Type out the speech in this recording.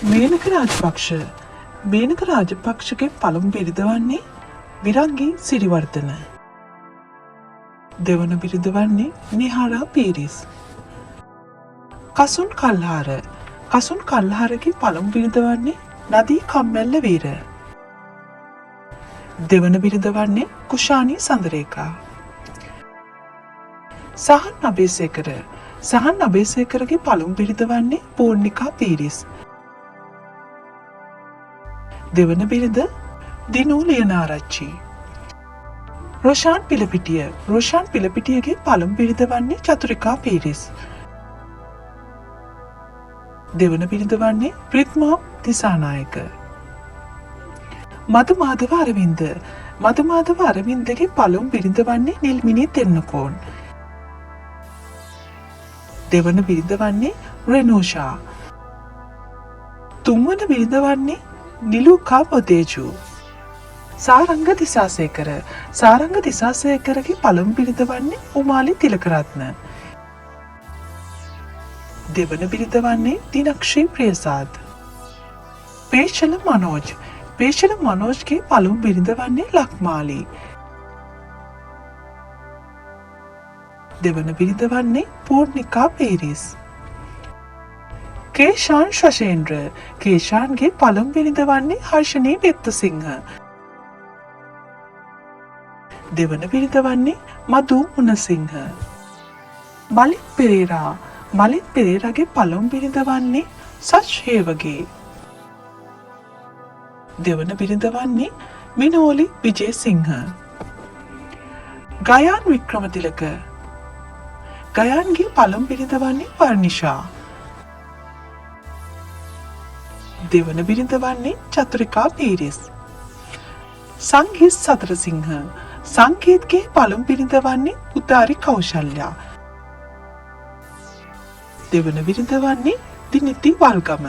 මේනක රාජපක්ෂ. මේනක රාජපක්ෂගේ පළමු බිරිඳ වන්නේ විරංගී සිරිවර්ධන. දෙවන බිරිඳ වන්නේ නිහාරා පීරිස්. කසුන් කල්හාර. කසුන් කල්හාරගේ පළමු බිරිඳ වන්නේ නදී කම්මැල්ල වීර. දෙවන බිරිඳ වන්නේ කුෂානී සඳරේකා. සහන් අබේසේකර. සහන් අබේසේකරගේ පළමු බිරිඳ වන්නේ පූර්ණිකා පීරිස්. දෙවන බිරිඳ දිනූ ලියනාරච්චි. රොෂාන් පිලපිටිය. රොෂාන් පිලපිටියගේ පළමු බිරිඳ වන්නේ චතුරිකා පීරිස්. දෙවන බිරිඳ වන්නේ ප්‍රිත්මා දිසානායක. මధుමාධව අරවින්ද. මధුමාධව අරවින්දගේ පළමු බිරිඳ වන්නේ නිල්මිනී තෙන්නකෝන්. දෙවන බිරිඳ වන්නේ රෙනෝෂා. තුන්වන බිරිඳ වන්නේ නිලුකා පොතේජු. සාරංග දිසාසේකර. සාරංග දිසාසේකරගේ පළමු බිරිඳ වන්නේ උමාලි තිලකරත්න. දෙවන බිරිඳ වන්නේ දිනක්ෂී ප්‍රියසාද්. පේෂල මනෝජ්. පේෂල මනෝජ්ගේ පළමු බිරිඳ වන්නේ ලක්මාලි. දෙවන බිරිඳ වන්නේ පූර්ණිකා පීරිස්. කේෂාන් ශෂේන්ද්‍ර. කේෂාන්ගේ පළමු බිරිඳ වන්නේ හර්ෂණී විත්තසිංහ. දෙවන බිරිඳ වන්නේ මදු මුණසිංහ. මලික් පෙරේරා. මලික් පෙරේරාගේ පළමු බිරිඳ වන්නේ සච් හේවගේ. දෙවන බිරිඳ වන්නේ මිනෝලි විජේසිංහ. ගයාන් වික්‍රමතිලක. ගයාන්ගේ පළමු බිරිඳ වන්නේ වර්ණිෂා. දෙවන බිරිඳ වන්නේ චතුරිකා පීරිස්. සංගීත් සතරසිංහ. සංගීත්ගේ පළමු බිරිඳ වන්නේ උදාරි කෞශල්‍යා. දෙවන බිරිඳ වන්නේ දිනිති වල්ගම.